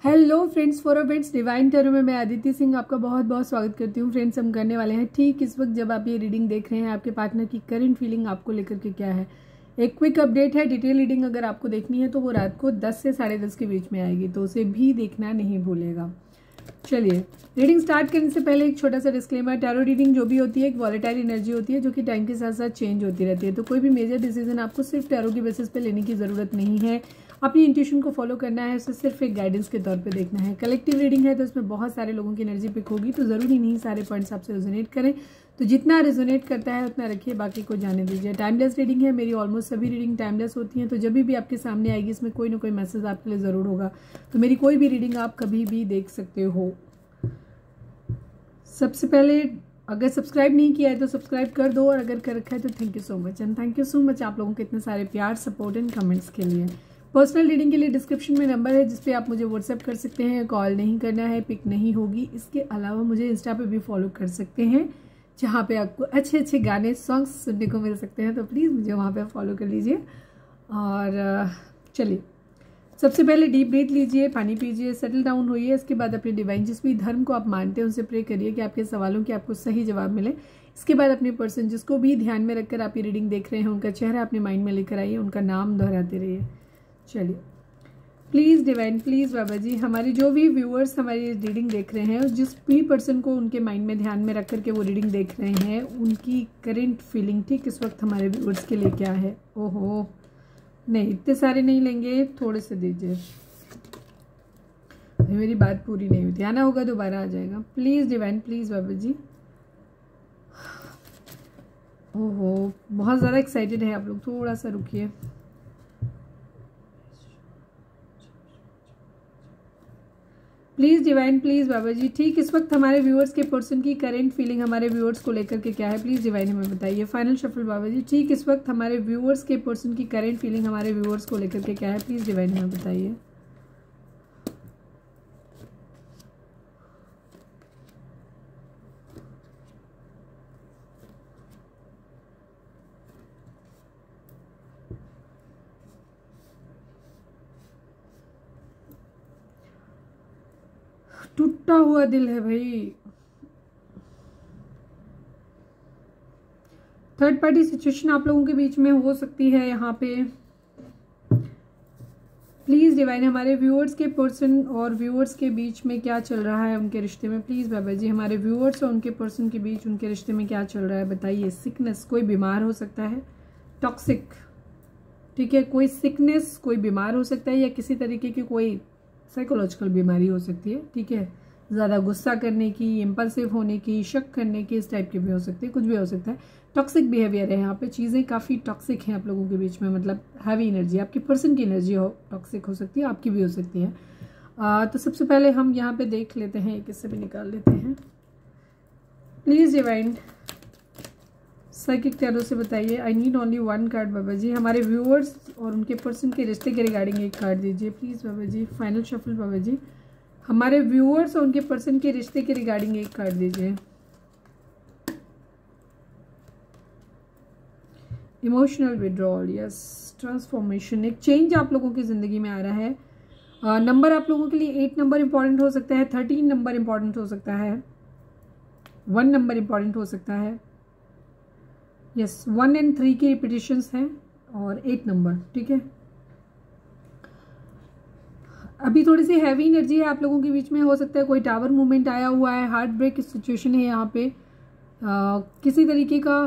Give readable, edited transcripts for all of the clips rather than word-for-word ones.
Hello friends, for friends divine tarot में मैं अदिति सिंह आपका बहुत बहुत स्वागत करती हूँ। फ्रेंड्स, हम करने वाले हैं ठीक इस वक्त जब आप ये रीडिंग देख रहे हैं आपके पार्टनर की करंट फीलिंग आपको लेकर के क्या है। एक क्विक अपडेट है, डिटेल रीडिंग अगर आपको देखनी है तो वो रात को 10 से 10:30 के बीच में आएगी, तो उसे भी देखना नहीं भूलेगा। चलिए, रीडिंग स्टार्ट करने से पहले एक छोटा सा डिस्क्लेमर। टैरो रीडिंग जो भी होती है एक वॉलेटाइल एनर्जी होती है जो कि टाइम के साथ साथ चेंज होती रहती है, तो कोई भी मेजर डिसीजन आपको सिर्फ टैरो की बेसिस पे लेने की ज़रूरत नहीं है। अपनी इंट्यूशन को फॉलो करना है, उसे सिर्फ एक गाइडेंस के तौर पे देखना है। कलेक्टिव रीडिंग है तो इसमें बहुत सारे लोगों की एनर्जी पिक होगी, तो ज़रूरी नहीं सारे पॉइंट्स आपसे रेजोनेट करें, तो जितना रेजोनेट करता है उतना रखिए, बाकी को जाने दीजिए। टाइमलेस रीडिंग है, मेरी ऑलमोस्ट सभी रीडिंग टाइमलेस होती हैं, तो जब भी आपके सामने आएगी इसमें कोई ना कोई मैसेज आपके लिए ज़रूर होगा, तो मेरी कोई भी रीडिंग आप कभी भी देख सकते हो। सबसे पहले अगर सब्सक्राइब नहीं किया है तो सब्सक्राइब कर दो, और अगर कर रखा है तो thank you so much, and thank you so much आप लोगों के इतने सारे प्यार, सपोर्ट एंड कमेंट्स के लिए। पर्सनल रीडिंग के लिए डिस्क्रिप्शन में नंबर है जिस पे आप मुझे व्हाट्सएप कर सकते हैं। कॉल नहीं करना है, पिक नहीं होगी। इसके अलावा मुझे इंस्टा पे भी फॉलो कर सकते हैं जहाँ पे आपको अच्छे अच्छे गाने सॉन्ग्स सुनने को मिल सकते हैं, तो प्लीज़ मुझे वहाँ पे फॉलो कर लीजिए। और चलिए, सबसे पहले डीप ब्रीथ लीजिए, पानी पीजिए, सेटल डाउन होइए। इसके बाद अपने डिवाइन जिस भी धर्म को आप मानते हैं उनसे प्रे करिए कि आपके सवालों के आपको सही जवाब मिले। इसके बाद अपने पर्सन जिसको भी ध्यान में रखकर आप ये रीडिंग देख रहे हैं उनका चेहरा अपने माइंड में लेकर आइए, उनका नाम दोहराते रहिए। चलिए, please divine, please Baba ji, हमारे जो भी व्यूअर्स हमारी रीडिंग देख रहे हैं, जिस भी पर्सन को उनके माइंड में ध्यान में रख करके वो रीडिंग देख रहे हैं, उनकी करंट फीलिंग ठीक इस वक्त हमारे व्यूअर्स के लिए क्या है। ओहो नहीं, इतने सारे नहीं लेंगे, थोड़े से दीजिए, मेरी बात पूरी नहीं हुई, आना होगा दोबारा आ जाएगा। प्लीज़ डिवाइन, प्लीज़ बाबा जी। ओहो, बहुत ज़्यादा एक्साइटेड है आप लोग, थोड़ा सा रुकिए। प्लीज़ डिवाइन, प्लीज़ बाबा जी, ठीक इस वक्त हमारे व्यूअर्स के पर्सन की करंट फीलिंग हमारे व्यूअर्स को लेकर के क्या है, प्लीज़ डिवाइन हमें बताइए। फाइनल शफल बाबा जी, ठीक इस वक्त हमारे व्यूअर्स के पर्सन की करंट फीलिंग हमारे व्यूअर्स को लेकर के क्या है, प्लीज़ डिवाइन हमें बताइए। टूटा हुआ दिल है भाई, थर्ड पार्टी सिचुएशन आप लोगों के बीच में हो सकती है यहाँ पे। प्लीज़ डिवाइन, हमारे व्यूअर्स के पर्सन और व्यूअर्स के बीच में क्या चल रहा है उनके रिश्ते में, प्लीज़ बाबा जी, हमारे व्यूअर्स और उनके पर्सन के बीच उनके रिश्ते में क्या चल रहा है बताइए। सिकनेस, कोई बीमार हो सकता है, टॉक्सिक, ठीक है, कोई सिकनेस, कोई बीमार हो सकता है, या किसी तरीके की कोई साइकोलॉजिकल बीमारी हो सकती है, ठीक है, ज़्यादा गुस्सा करने की, इम्पल्सिव होने की, शक करने की, इस टाइप की भी हो सकती है, कुछ भी हो सकता है। टॉक्सिक बिहेवियर है यहाँ पे, चीज़ें काफ़ी टॉक्सिक हैं आप लोगों के बीच में, मतलब हैवी एनर्जी, आपकी पर्सन की एनर्जी हो टॉक्सिक हो सकती है, आपकी भी हो सकती है। तो सबसे पहले हम यहाँ पे देख लेते हैं, किससे भी निकाल लेते हैं। प्लीज़ डिवाइन साइकिक टैरो से बताइए, I need only one card Baba ji, हमारे व्यूअर्स और उनके पर्सन के रिश्ते के रिगार्डिंग एक कार्ड दीजिए please Baba ji. Final shuffle Baba ji, हमारे व्यूअर्स और उनके पर्सन के रिश्ते के रिगार्डिंग एक कार्ड दीजिए। इमोशनल विड्रॉल, यस, ट्रांसफॉर्मेशन, एक चेंज आप लोगों की ज़िंदगी में आ रहा है। नंबर आप लोगों के लिए 8 नंबर इंपॉर्टेंट हो सकता है, 13 नंबर इंपॉर्टेंट हो सकता है, 1 नंबर इंपॉर्टेंट हो सकता है, यस, 1 और 3 की रिपीटिशंस हैं, और 8 नंबर, ठीक है। अभी थोड़ी सी हैवी एनर्जी है आप लोगों के बीच में, हो सकता है कोई टावर मूवमेंट आया हुआ है, हार्ट ब्रेक सिचुएशन है यहाँ पे, किसी तरीके का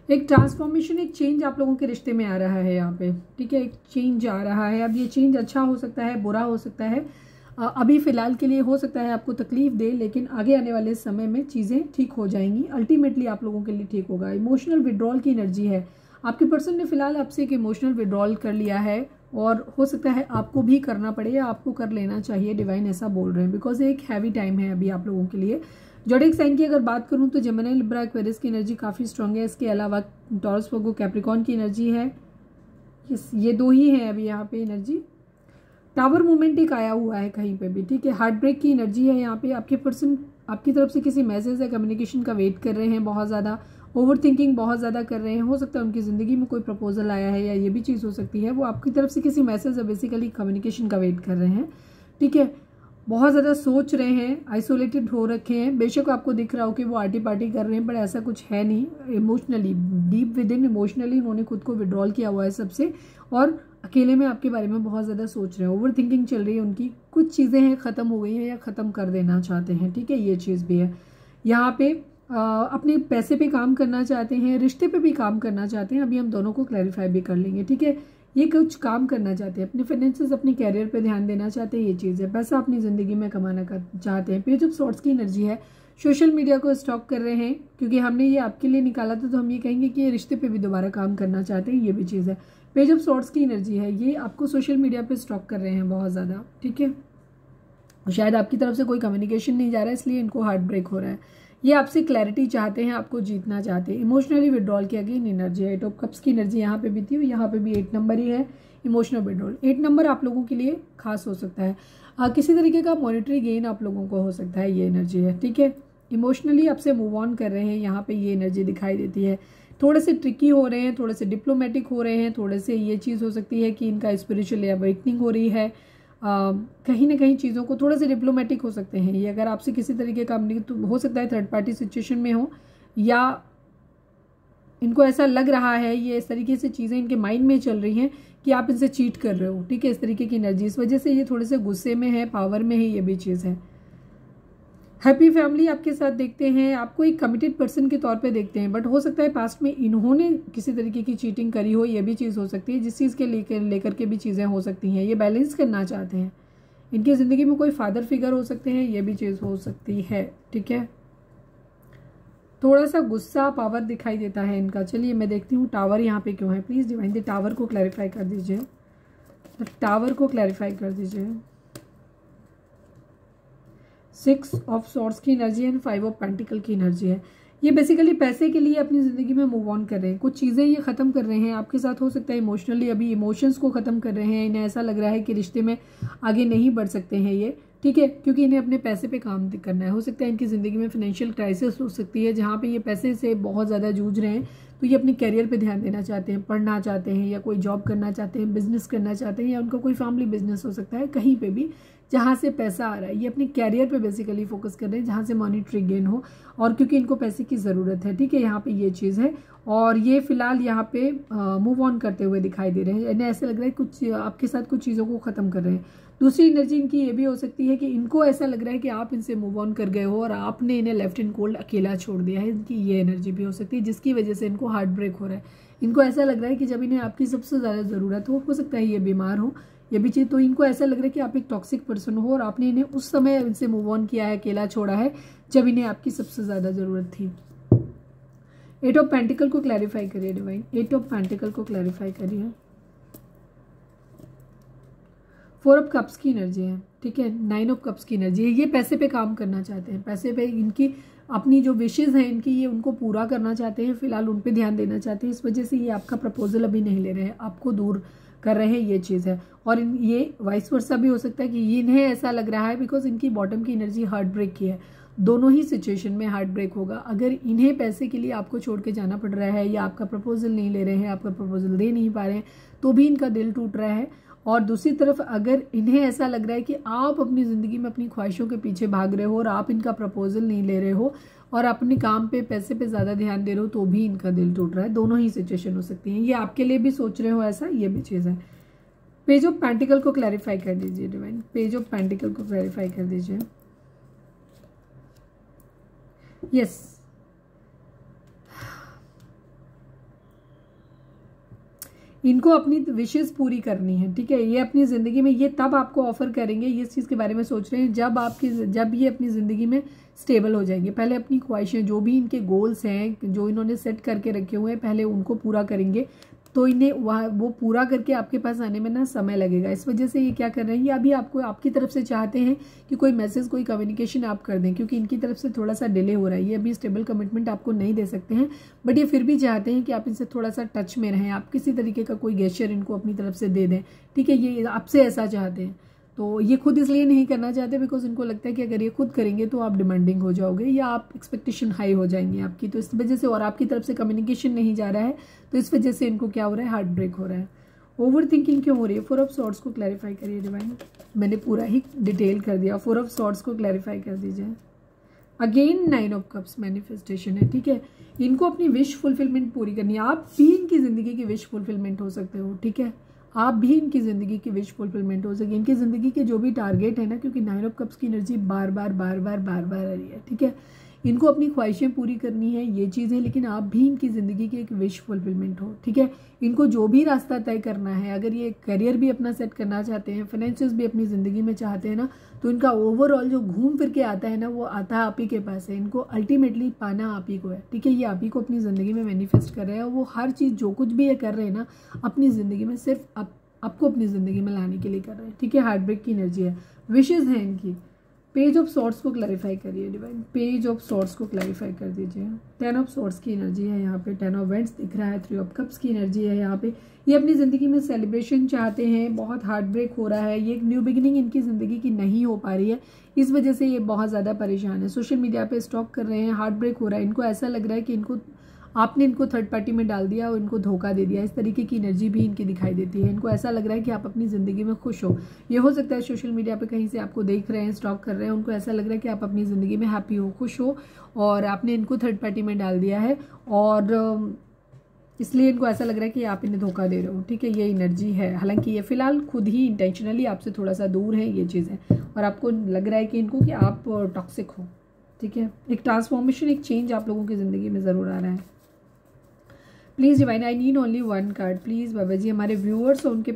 एक ट्रांसफॉर्मेशन, एक चेंज आप लोगों के रिश्ते में आ रहा है यहाँ पे, ठीक है, एक चेंज आ रहा है। अब ये चेंज अच्छा हो सकता है, बुरा हो सकता है, अभी फ़िलहाल के लिए हो सकता है आपको तकलीफ दे, लेकिन आगे आने वाले समय में चीज़ें ठीक हो जाएंगी, अल्टीमेटली आप लोगों के लिए ठीक होगा। इमोशनल विड्रॉल की एनर्जी है, आपके पर्सन ने फिलहाल आपसे एक इमोशनल विड्रॉल कर लिया है, और हो सकता है आपको भी करना पड़े, या आपको कर लेना चाहिए, डिवाइन ऐसा बोल रहे हैं, बिकॉज एक हैवी टाइम है अभी आप लोगों के लिए। ज़ोडिएक साइन की अगर बात करूं तो जेमिनी, लिब्रा, एक्वेरियस की एनर्जी काफ़ी स्ट्रांग है। इसके अलावा टॉरस, वर्गो, कैप्रिकॉर्न की एनर्जी है, ये 2 ही हैं अभी यहाँ पे एनर्जी। टावर मूवमेंट एक आया हुआ है कहीं पे भी, ठीक है, हार्ट ब्रेक की एनर्जी है यहाँ पे। आपके पर्सन आपकी तरफ से किसी मैसेज या कम्युनिकेशन का वेट कर रहे हैं बहुत ज़्यादा, ओवर थिंकिंग बहुत ज़्यादा कर रहे हैं। हो सकता है उनकी ज़िंदगी में कोई प्रपोजल आया है, या ये भी चीज़ हो सकती है वो आपकी तरफ से किसी मैसेज या बेसिकली कम्युनिकेशन का वेट कर रहे हैं। ठीक है, बहुत ज़्यादा सोच रहे हैं, आइसोलेटेड हो रखे हैं। बेशक आपको दिख रहा हो कि वो आर्टी पार्टी कर रहे हैं, पर ऐसा कुछ है नहीं। Emotionally deep with in emotionally उन्होंने खुद को विड्रॉल किया हुआ है सबसे, और अकेले में आपके बारे में बहुत ज़्यादा सोच रहे हैं। ओवर थिंकिंग चल रही है उनकी, कुछ चीज़ें हैं ख़त्म हो गई हैं या ख़त्म कर देना चाहते हैं। ठीक है, ये चीज़ भी है। यहाँ पे अपने पैसे पे काम करना चाहते हैं, रिश्ते पे भी काम करना चाहते हैं। अभी हम दोनों को क्लैरिफाई भी कर लेंगे। ठीक है, ये कुछ काम करना चाहते हैं, अपने फाइनेंसेस, अपने कैरियर पे ध्यान देना चाहते हैं, ये चीज़ है। पैसा अपनी ज़िंदगी में कमाना चाहते हैं। पेज ऑफ सॉर्ट्स की एनर्जी है, सोशल मीडिया को स्टॉक कर रहे हैं, क्योंकि हमने ये आपके लिए निकाला था, तो हम ये कहेंगे कि ये रिश्ते पे भी दोबारा काम करना चाहते हैं, ये भी चीज़ है। पेज ऑफ सॉर्ट्स की एनर्जी है, ये आपको सोशल मीडिया पे स्टॉक कर रहे हैं बहुत ज़्यादा। ठीक है, शायद आपकी तरफ से कोई कम्युनिकेशन नहीं जा रहा है, इसलिए इनको हार्ट ब्रेक हो रहा है। ये आपसे क्लैरिटी चाहते हैं, आपको जीतना चाहते हैं। इमोशनली विड्रॉल की अगेन एनर्जी है, 8 ऑफ कप्स की एनर्जी यहाँ पे भी थी, यहाँ पे भी 8 नंबर ही है। इमोशनल विड्रॉल 8 नंबर आप लोगों के लिए खास हो सकता है। किसी तरीके का मॉनेटरी गेन आप लोगों को हो सकता है, ये एनर्जी है। ठीक है, इमोशनली आपसे मूव ऑन कर रहे हैं, यहाँ पे ये एनर्जी दिखाई देती है। थोड़े से ट्रिकी हो रहे हैं, थोड़े से डिप्लोमेटिक हो रहे हैं, थोड़े से ये चीज़ हो सकती है कि इनका स्पिरिचुअल अवेकनिंग हो रही है। कहीं ना कहीं चीज़ों को थोड़े से डिप्लोमेटिक हो सकते हैं ये। अगर आपसे किसी तरीके का तो हो सकता है थर्ड पार्टी सिचुएशन में हो, या इनको ऐसा लग रहा है, ये इस तरीके से चीज़ें इनके माइंड में चल रही हैं कि आप इनसे चीट कर रहे हो। ठीक है, इस तरीके की एनर्जी, इस वजह से ये थोड़े से गुस्से में है, पावर में है, ये भी चीज़ है। हैप्पी फैमिली आपके साथ देखते हैं, आपको एक कमिटेड पर्सन के तौर पे देखते हैं, बट हो सकता है पास्ट में इन्होंने किसी तरीके की चीटिंग करी हो, ये भी चीज़ हो सकती है। जिस चीज़ के लेकर के भी चीज़ें हो सकती हैं, ये बैलेंस करना चाहते हैं। इनकी ज़िंदगी में कोई फादर फिगर हो सकते हैं, ये भी चीज़ हो सकती है। ठीक है, थोड़ा सा गुस्सा, पावर दिखाई देता है इनका। चलिए मैं देखती हूँ टावर यहाँ पे क्यों है। प्लीज़ डिवाइन द टावर को क्लैरिफाई कर दीजिए, टावर को क्लैरिफाई कर दीजिए। 6 ऑफ सॉर्ड्स की एनर्जी एंड 5 ऑफ पेंटिकल की एनर्जी है। ये बेसिकली पैसे के लिए अपनी ज़िंदगी में मूव ऑन कर रहे हैं, कुछ चीज़ें ये ख़त्म कर रहे हैं। आपके साथ हो सकता है इमोशनली अभी इमोशंस को ख़त्म कर रहे हैं। इन्हें ऐसा लग रहा है कि रिश्ते में आगे नहीं बढ़ सकते हैं ये। ठीक है, क्योंकि इन्हें अपने पैसे पे काम करना है। हो सकता है इनकी ज़िंदगी में फाइनेंशियल क्राइसिस हो सकती है, जहाँ पे ये पैसे से बहुत ज़्यादा जूझ रहे हैं। तो ये अपने कैरियर पे ध्यान देना चाहते हैं, पढ़ना चाहते हैं, या कोई जॉब करना चाहते हैं, बिजनेस करना चाहते हैं, या उनका कोई फैमिली बिजनेस हो सकता है, कहीं पे भी जहाँ से पैसा आ रहा है। ये अपने कैरियर पे बेसिकली फोकस कर रहे हैं, जहाँ से मॉनेटरी गेन हो, और क्योंकि इनको पैसे की ज़रूरत है। ठीक है, यहाँ पे ये चीज़ है, और ये फिलहाल यहाँ पे मूव ऑन करते हुए दिखाई दे रहे हैं। इन्हें ऐसा लग रहा है कुछ आपके साथ कुछ चीज़ों को ख़त्म कर रहे हैं। दूसरी एनर्जी इनकी ये भी हो सकती है कि इनको ऐसा लग रहा है कि आप इनसे मूव ऑन कर गए हो और आपने इन्हें लेफ्ट इन कोल्ड अकेला छोड़ दिया है। इनकी ये एनर्जी भी हो सकती है, जिसकी वजह से इनको हार्ट ब्रेक हो रहा है। इनको ऐसा लग रहा है कि जब इन्हें आपकी सबसे ज़्यादा ज़रूरत हो सकता है ये बीमार हो, ये भी चीज़। तो इनको ऐसा लग रहा है कि आप एक टॉक्सिक पर्सन हो, और आपने इन्हें उस समय इनसे मूव ऑन किया है, अकेला छोड़ा है, जब इन्हें आपकी सबसे ज़्यादा ज़रूरत थी। 8 ऑफ पेंटिकल को क्लैरिफाई करिए डिवाइन, 8 ऑफ पेंटिकल को क्लैरिफाई करिए। 4 ऑफ कप्स की एनर्जी है। ठीक है, 9 ऑफ कप्स की एनर्जी है। ये पैसे पे काम करना चाहते हैं, पैसे पे इनकी अपनी जो विशेज़ हैं इनकी, ये उनको पूरा करना चाहते हैं। फिलहाल उन पे ध्यान देना चाहते हैं, इस वजह से ये आपका प्रपोजल अभी नहीं ले रहे हैं, आपको दूर कर रहे हैं, ये चीज़ है। और ये वाइस वर्सा भी हो सकता है कि इन्हें ऐसा लग रहा है बिकॉज इनकी बॉटम की एनर्जी हार्ट ब्रेक की है। दोनों ही सिचुएशन में हार्ट ब्रेक होगा। अगर इन्हें पैसे के लिए आपको छोड़ के जाना पड़ रहा है, या आपका प्रपोजल नहीं ले रहे हैं, आपका प्रपोजल दे नहीं पा रहे हैं, तो भी इनका दिल टूट रहा है। और दूसरी तरफ अगर इन्हें ऐसा लग रहा है कि आप अपनी ज़िंदगी में अपनी ख्वाहिशों के पीछे भाग रहे हो और आप इनका प्रपोजल नहीं ले रहे हो और अपने काम पे, पैसे पे ज़्यादा ध्यान दे रहे हो, तो भी इनका दिल टूट रहा है। दोनों ही सिचुएशन हो सकती हैं। ये आपके लिए भी सोच रहे हो ऐसा, ये भी चीज़ है। पेज ऑफ पेंटिकल को क्लैरिफाई कर दीजिए डिवाइन, पेज ऑफ पेंटिकल को क्लैरिफाई कर दीजिए। यस, इनको अपनी विशेष पूरी करनी है। ठीक है, ये अपनी ज़िंदगी में ये तब आपको ऑफर करेंगे, ये इस चीज़ के बारे में सोच रहे हैं जब ये अपनी ज़िंदगी में स्टेबल हो जाएंगे। पहले अपनी ख्वाहिशें, जो भी इनके गोल्स हैं, जो इन्होंने सेट करके रखे हुए हैं, पहले उनको पूरा करेंगे। तो इन्हें वो पूरा करके आपके पास आने में ना समय लगेगा। इस वजह से ये क्या कर रहे हैं, ये अभी आपको आपकी तरफ से चाहते हैं कि कोई मैसेज, कोई कम्युनिकेशन आप कर दें, क्योंकि इनकी तरफ से थोड़ा सा डिले हो रहा है। ये अभी स्टेबल कमिटमेंट आपको नहीं दे सकते हैं, बट ये फिर भी चाहते हैं कि आप इनसे थोड़ा सा टच में रहें, आप किसी तरीके का कोई गेस्चर इनको अपनी तरफ से दे दें। ठीक है, ये आपसे ऐसा चाहते हैं। तो ये खुद इसलिए नहीं करना चाहते बिकॉज इनको लगता है कि अगर ये खुद करेंगे तो आप डिमांडिंग हो जाओगे या आप एक्सपेक्टेशन हाई हो जाएंगी आपकी, तो इस वजह से, और आपकी तरफ से कम्युनिकेशन नहीं जा रहा है तो इस वजह से इनको क्या हो रहा है, हार्ट ब्रेक हो रहा है। ओवर थिंकिंग क्यों हो रही है? 4 ऑफ सॉर्ड्स को क्लैरिफाई करिए डिवाइन। मैंने पूरा ही डिटेल कर दिया, 4 ऑफ सॉर्ड्स को क्लैरिफाई कर दीजिए। अगेन 9 ऑफ कप्स मैनिफेस्टेशन है, ठीक है। इनको अपनी विश फुलफिलमेंट पूरी करनी है। आप भी इनकी जिंदगी की विश फुलफिलमेंट हो सकते हो, ठीक है। आप भी इनकी ज़िंदगी की विश फुलफिलमेंट हो सके, इनकी ज़िंदगी के जो भी टारगेट है ना, क्योंकि 9 ऑफ कप्स की एनर्जी बार बार आ रही है, ठीक है। इनको अपनी ख्वाहिशें पूरी करनी है, ये चीज़ें, लेकिन आप भी इनकी ज़िंदगी की एक विश फुलफिलमेंट हो, ठीक है। इनको जो भी रास्ता तय करना है, अगर ये करियर भी अपना सेट करना चाहते हैं, फाइनेंशियल्स भी अपनी ज़िंदगी में चाहते हैं ना, तो इनका ओवरऑल जो घूम फिर के आता है ना, वो आता है आप ही के पास है। इनको अल्टीमेटली पाना आप ही को है, ठीक है। ये आप ही को अपनी ज़िंदगी में मैनिफेस्ट कर रहे हैं, और वो हर चीज़ जो कुछ भी ये कर रहे हैं ना अपनी ज़िंदगी में, सिर्फ आपको अपनी ज़िंदगी में लाने के लिए कर रहे हैं, ठीक है। हार्ट ब्रेक की एनर्जी है, विशेज़ हैं इनकी। पेज ऑफ सॉर्ड्स को क्लैरिफाई करिए डिवाइन, पेज ऑफ सॉर्ड्स को क्लैरिफाई कर दीजिए। 10 ऑफ सॉर्ड्स की एनर्जी है यहाँ पे, 10 ऑफ वेंट्स दिख रहा है, 3 ऑफ कप्स की एनर्जी है यहाँ पे। ये अपनी ज़िंदगी में सेलिब्रेशन चाहते हैं, बहुत हार्ट ब्रेक हो रहा है, ये एक न्यू बिगिनिंग इनकी ज़िंदगी की नहीं हो पा रही है, इस वजह से ये बहुत ज़्यादा परेशान है। सोशल मीडिया पे स्टॉक कर रहे हैं, हार्ट ब्रेक हो रहा है, इनको ऐसा लग रहा है कि आपने इनको थर्ड पार्टी में डाल दिया और इनको धोखा दे दिया। इस तरीके की एनर्जी भी इनकी दिखाई देती है। इनको ऐसा लग रहा है कि आप अपनी ज़िंदगी में खुश हो। ये हो सकता है सोशल मीडिया पे कहीं से आपको देख रहे हैं, स्टॉक कर रहे हैं, उनको ऐसा लग रहा है कि आप अपनी ज़िंदगी में हैप्पी हो, खुश हो, और आपने इनको थर्ड पार्टी में डाल दिया है, और इसलिए इनको ऐसा लग रहा है कि आप इन्हें धोखा दे रहे हो, ठीक है। ये एनर्जी है, हालांकि ये फिलहाल खुद ही इंटेंशनली आपसे थोड़ा सा दूर है ये चीज़ें, और आपको लग रहा है कि इनको कि आप टॉक्सिक हो, ठीक है। एक ट्रांसफॉर्मेशन, एक चेंज आप लोगों की ज़िंदगी में ज़रूर आ रहा है। Please divine, I need only 1 card please. Baba ji, हमारे व्यूअर्स और उनके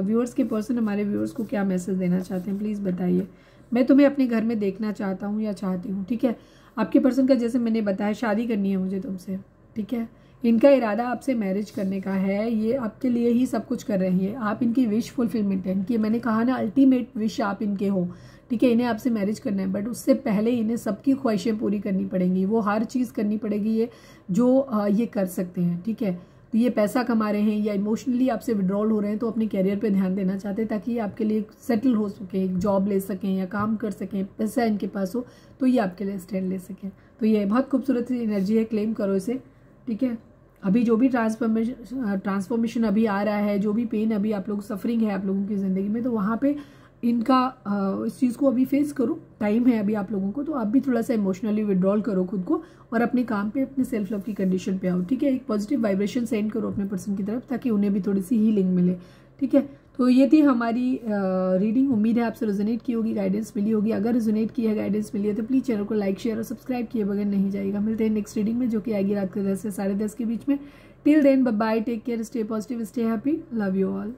व्यूअर्स के पर्सन हमारे व्यूअर्स को क्या मैसेज देना चाहते हैं, प्लीज़ बताइए। मैं तुम्हें अपने घर में देखना चाहता हूँ या चाहती हूँ, ठीक है। आपके पर्सन का, जैसे मैंने बताया, शादी करनी है मुझे तुमसे, ठीक है। इनका इरादा आपसे मैरिज करने का है, ये आपके लिए ही सब कुछ कर रही है, आप इनकी विश फुलफिलमेंट है इनकी। मैंने कहा ना, अल्टीमेट विश आप इनके हो, ठीक है। इन्हें आपसे मैरिज करना है, बट उससे पहले इन्हें सबकी ख्वाहिशें पूरी करनी पड़ेंगी, वो हर चीज़ करनी पड़ेगी ये जो ये कर सकते हैं, ठीक है। तो ये पैसा कमा रहे हैं या इमोशनली आपसे विड्रॉल हो रहे हैं, तो अपने कैरियर पे ध्यान देना चाहते हैं ताकि ये आपके लिए सेटल हो सके, एक जॉब ले सकें या काम कर सकें, पैसा इनके पास हो तो ये आपके लिए स्टैंड ले सकें। तो ये बहुत खूबसूरत सी एनर्जी है, क्लेम करो इसे, ठीक है। अभी जो भी ट्रांसफॉर्मेशन अभी आ रहा है, जो भी पेन अभी आप लोग सफरिंग है आप लोगों की ज़िंदगी में, तो वहाँ पे इनका इस चीज़ को अभी फेस करो, टाइम है अभी आप लोगों को, तो आप भी थोड़ा सा इमोशनली विड्रॉल करो खुद को और अपने काम पे, अपने सेल्फ लव की कंडीशन पे आओ, ठीक है। एक पॉजिटिव वाइब्रेशन सेंड करो अपने पर्सन की तरफ ताकि उन्हें भी थोड़ी सी हीलिंग मिले, ठीक है। तो ये थी हमारी रीडिंग, उम्मीद है आपसे रेजोनेट की होगी, गाइडेंस मिली होगी। अगर रेजोनेट की है, गाइडेंस मिली है, तो प्लीज़ चैनल को लाइक, शेयर और सब्सक्राइब किए बगैर नहीं जाएगा। मिलते हैं नेक्स्ट रीडिंग में, जो कि आएगी रात के 10 से 10:30 के बीच में। Till then, bye bye, take care, stay positive, stay happy, love you all.